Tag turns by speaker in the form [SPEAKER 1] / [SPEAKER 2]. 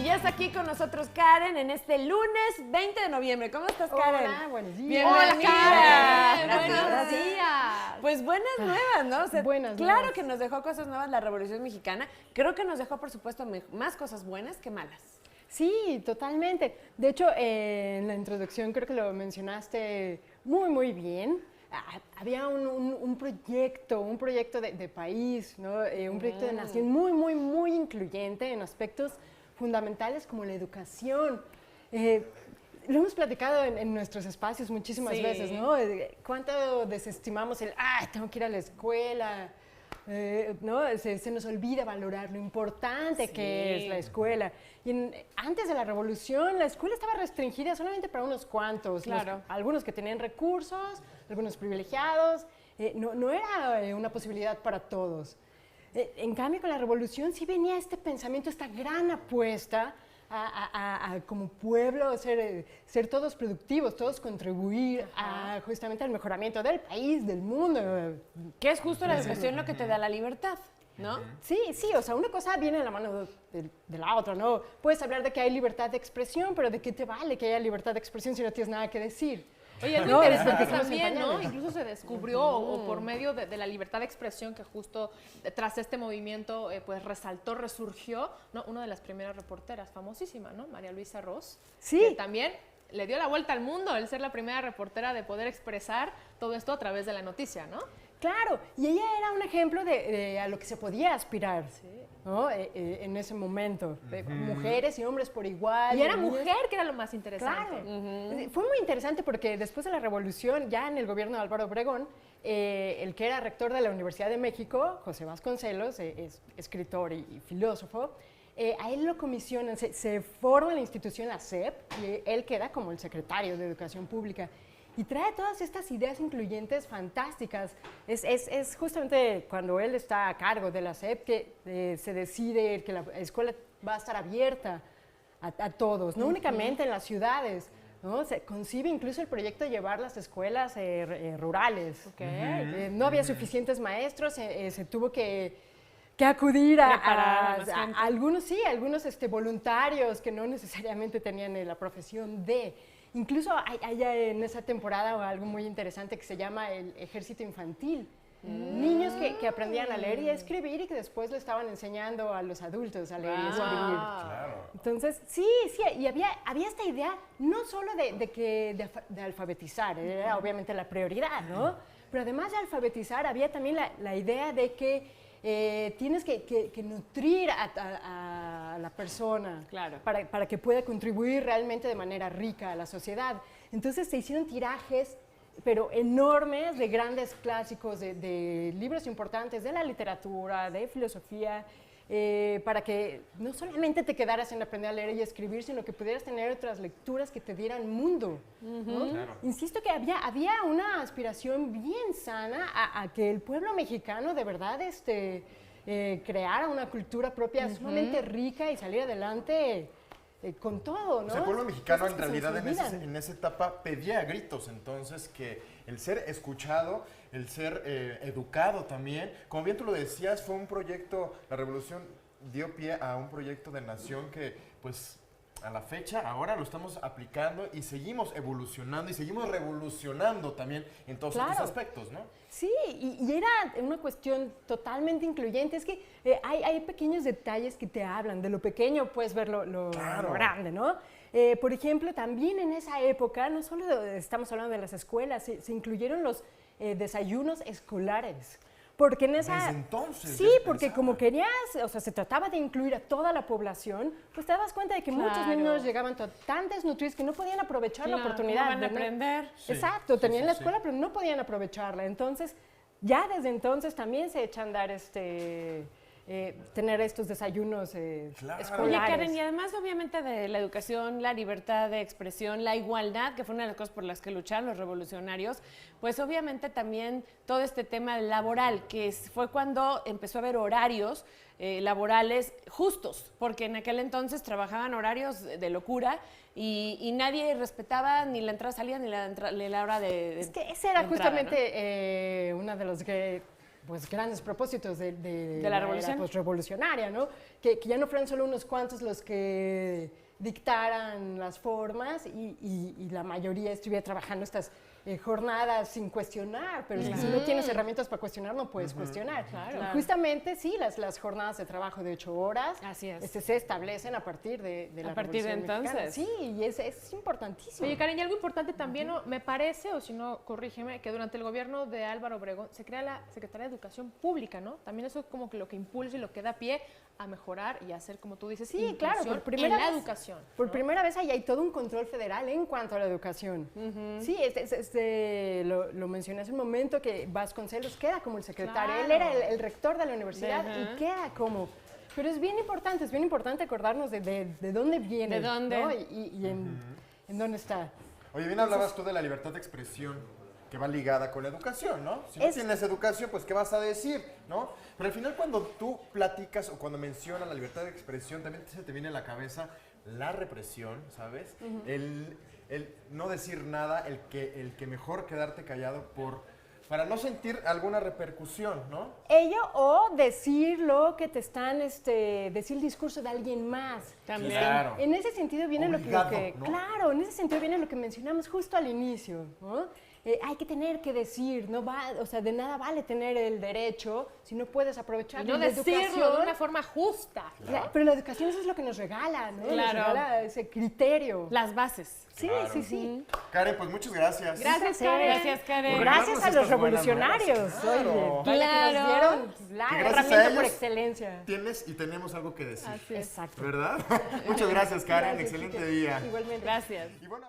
[SPEAKER 1] ya está aquí con nosotros Karen en este lunes 20 de noviembre. ¿Cómo estás, Karen?
[SPEAKER 2] Hola, buenos días.
[SPEAKER 1] Bienvenida.
[SPEAKER 2] Hola, Karen.
[SPEAKER 1] Buenos días. Pues buenas nuevas, ¿no? O sea,
[SPEAKER 2] buenas
[SPEAKER 1] claro
[SPEAKER 2] nuevas.
[SPEAKER 1] que nos dejó cosas nuevas la Revolución Mexicana. Creo que nos dejó, por supuesto, más cosas buenas que malas.
[SPEAKER 2] Sí, totalmente. De hecho, en la introducción creo que lo mencionaste muy bien. Había un proyecto de país, ¿no? Un proyecto de nación muy incluyente en aspectos fundamentales como la educación. Lo hemos platicado en nuestros espacios muchísimas veces, ¿no? ¿Cuánto desestimamos tengo que ir a la escuela? ¿No? Se nos olvida valorar lo importante que es la escuela. Y antes de la Revolución, la escuela estaba restringida solamente para unos cuantos.
[SPEAKER 1] Claro.
[SPEAKER 2] Algunos que tenían recursos, algunos privilegiados. No era una posibilidad para todos. En cambio, con la Revolución sí venía este pensamiento, esta gran apuesta a como pueblo ser todos productivos, todos contribuir justamente al mejoramiento del país, del mundo.
[SPEAKER 1] Que es justo la educación lo que te da la libertad, ¿no?
[SPEAKER 2] Sí, o sea, una cosa viene de la mano de la otra, ¿no? Puedes hablar de que hay libertad de expresión, pero ¿de qué te vale que haya libertad de expresión si no tienes nada que decir?
[SPEAKER 3] Oye, es
[SPEAKER 2] No,
[SPEAKER 3] interesante
[SPEAKER 2] es porque
[SPEAKER 3] también,
[SPEAKER 2] estamos en
[SPEAKER 3] ¿no? Incluso se descubrió, o por medio de la libertad de expresión, que justo tras este movimiento, pues resurgió, ¿no? Una de las primeras reporteras, famosísima, ¿no? María Luisa Ross.
[SPEAKER 2] Sí.
[SPEAKER 3] Que también le dio la vuelta al mundo el ser la primera reportera de poder expresar todo esto a través de la noticia, ¿no?
[SPEAKER 2] Claro, y ella era un ejemplo de a lo que se podía aspirar, ¿no? En ese momento. Mujeres y hombres por igual.
[SPEAKER 3] Y era
[SPEAKER 2] niños.
[SPEAKER 3] mujer, que era lo más interesante.
[SPEAKER 2] Claro. Fue muy interesante porque después de la Revolución, ya en el gobierno de Álvaro Obregón, el que era rector de la Universidad de México, José Vasconcelos, es escritor y filósofo, a él lo comisionan, se forma la institución, la SEP, y él queda como el secretario de Educación Pública. Y trae todas estas ideas incluyentes fantásticas. Es justamente cuando él está a cargo de la SEP que se decide que la escuela va a estar abierta a todos, no únicamente en las ciudades, ¿no? Se concibe incluso el proyecto de llevar las escuelas rurales. No había suficientes maestros, se tuvo que acudir a algunos voluntarios que no necesariamente tenían la profesión de. Incluso hay en esa temporada algo muy interesante que se llama el ejército infantil. Niños que aprendían a leer y a escribir y que después le estaban enseñando a los adultos a leer y escribir.
[SPEAKER 4] Claro.
[SPEAKER 2] Entonces, sí, y había esta idea no solo de alfabetizar, era obviamente la prioridad, ¿no? Pero además de alfabetizar, había también la idea de que tienes que nutrir a la persona para que pueda contribuir realmente de manera rica a la sociedad. Entonces se hicieron tirajes, pero enormes, de grandes clásicos, de libros importantes de la literatura, de filosofía, para que no solamente te quedaras en aprender a leer y escribir, sino que pudieras tener otras lecturas que te dieran mundo, ¿no?
[SPEAKER 4] Claro.
[SPEAKER 2] Insisto que había una aspiración bien sana a que el pueblo mexicano de verdad creara una cultura propia sumamente rica y salir adelante con todo, ¿no?
[SPEAKER 4] O sea, el pueblo mexicano
[SPEAKER 2] Cosas
[SPEAKER 4] en
[SPEAKER 2] que se
[SPEAKER 4] realidad
[SPEAKER 2] nos olvidan.
[SPEAKER 4] en esa etapa pedía a gritos, entonces, que el ser escuchado, el ser educado también, como bien tú lo decías, fue un proyecto, la revolución dio pie a un proyecto de nación que, pues, a la fecha, ahora lo estamos aplicando y seguimos evolucionando y seguimos revolucionando también en todos estos aspectos, ¿no?
[SPEAKER 2] Sí, y era una cuestión totalmente incluyente. Es que hay pequeños detalles que te hablan. De lo pequeño puedes ver lo grande, ¿no? Por ejemplo, también en esa época, no solo estamos hablando de las escuelas, se incluyeron los desayunos escolares. Porque en esa...
[SPEAKER 4] Desde entonces.
[SPEAKER 2] Sí, porque como querías, o sea, se trataba de incluir a toda la población, pues te dabas cuenta de que muchos niños llegaban tan desnutridos que no podían aprovechar la oportunidad.
[SPEAKER 1] No van a aprender.
[SPEAKER 4] Sí,
[SPEAKER 2] Exacto, tenían la escuela, pero no podían aprovecharla. Entonces, ya desde entonces también se echan a dar tener estos desayunos escolares.
[SPEAKER 1] Oye, Karen, y además obviamente de la educación, la libertad de expresión, la igualdad, que fue una de las cosas por las que lucharon los revolucionarios, pues obviamente también todo este tema laboral, que fue cuando empezó a haber horarios laborales justos, porque en aquel entonces trabajaban horarios de locura y nadie respetaba ni la entrada salida ni la hora de
[SPEAKER 2] Es que esa era
[SPEAKER 1] de entrada,
[SPEAKER 2] justamente una de los pues grandes propósitos de
[SPEAKER 1] la revolución.
[SPEAKER 2] pues, revolucionaria, ¿no? Que ya no fueran solo unos cuantos los que dictaran las formas y la mayoría estuviera trabajando estas jornadas sin cuestionar, pero es que si no tienes herramientas para cuestionar, no puedes cuestionar.
[SPEAKER 1] Claro.
[SPEAKER 2] Justamente, sí, las jornadas de trabajo de 8 horas
[SPEAKER 1] Así es.
[SPEAKER 2] se establecen a partir de la
[SPEAKER 1] A partir de
[SPEAKER 2] Revolución Mexicana.
[SPEAKER 1] entonces.
[SPEAKER 2] Sí, y es importantísimo.
[SPEAKER 3] Oye, Karen, y algo importante también, ¿no? Me parece, o si no, corrígeme, que durante el gobierno de Álvaro Obregón se crea la Secretaría de Educación Pública, ¿no? También eso es como que lo que impulsa y lo que da pie a mejorar y a hacer, como tú dices,
[SPEAKER 2] Sí, claro,
[SPEAKER 3] inclusión
[SPEAKER 2] por primera
[SPEAKER 3] en la
[SPEAKER 2] vez,
[SPEAKER 3] educación.
[SPEAKER 2] Por
[SPEAKER 3] ¿no?
[SPEAKER 2] primera vez ahí hay todo un control federal en cuanto a la educación. Sí, lo mencioné hace un momento que Vasconcelos queda como el secretario.
[SPEAKER 3] Claro.
[SPEAKER 2] Él era el rector de la universidad
[SPEAKER 1] Ajá.
[SPEAKER 2] y queda como... Pero es bien importante acordarnos de dónde viene.
[SPEAKER 1] ¿De dónde?
[SPEAKER 2] ¿no? Y en dónde está.
[SPEAKER 4] Oye, bien hablabas tú de la libertad de expresión que va ligada con la educación, ¿no? Si no tienes educación, pues ¿qué vas a decir, no? Pero al final cuando tú platicas o cuando mencionas la libertad de expresión, también se te viene a la cabeza la represión, ¿sabes? El no decir nada, el que mejor quedarte callado para no sentir alguna repercusión, ¿no?
[SPEAKER 2] Ello o decir lo que te están, decir el discurso de alguien más.
[SPEAKER 1] También.
[SPEAKER 4] Claro.
[SPEAKER 2] En ese sentido viene
[SPEAKER 4] Obligado,
[SPEAKER 2] lo que
[SPEAKER 4] ¿no?
[SPEAKER 2] claro, en ese sentido viene lo que mencionamos justo al inicio, ¿no? Hay que tener que decir, no va, o sea, de nada vale tener el derecho si no puedes aprovechar
[SPEAKER 3] Y no
[SPEAKER 2] la
[SPEAKER 3] decirlo de
[SPEAKER 2] educación.
[SPEAKER 3] una forma justa.
[SPEAKER 2] Pero la educación eso es lo que nos regala, ¿no? Nos
[SPEAKER 1] Claro.
[SPEAKER 2] regala ese criterio.
[SPEAKER 1] Las bases.
[SPEAKER 2] Sí,
[SPEAKER 4] Claro.
[SPEAKER 2] sí.
[SPEAKER 4] Karen, pues muchas gracias.
[SPEAKER 3] Gracias,
[SPEAKER 2] Karen.
[SPEAKER 3] Karen.
[SPEAKER 1] Gracias, Karen.
[SPEAKER 2] Gracias a
[SPEAKER 4] estas
[SPEAKER 2] los
[SPEAKER 4] buenas
[SPEAKER 2] revolucionarios,
[SPEAKER 4] nuevas, claro.
[SPEAKER 2] oye, vaya que nos dieron la
[SPEAKER 4] Que gracias a
[SPEAKER 2] herramienta por
[SPEAKER 4] ellos
[SPEAKER 2] excelencia.
[SPEAKER 4] Tienes y tenemos algo que decir,
[SPEAKER 2] Exacto.
[SPEAKER 4] ¿verdad? Muchas gracias, Karen.
[SPEAKER 2] Gracias,
[SPEAKER 4] Excelente
[SPEAKER 2] chicas.
[SPEAKER 4] día.
[SPEAKER 2] Igualmente.
[SPEAKER 1] Gracias.
[SPEAKER 4] Y bueno,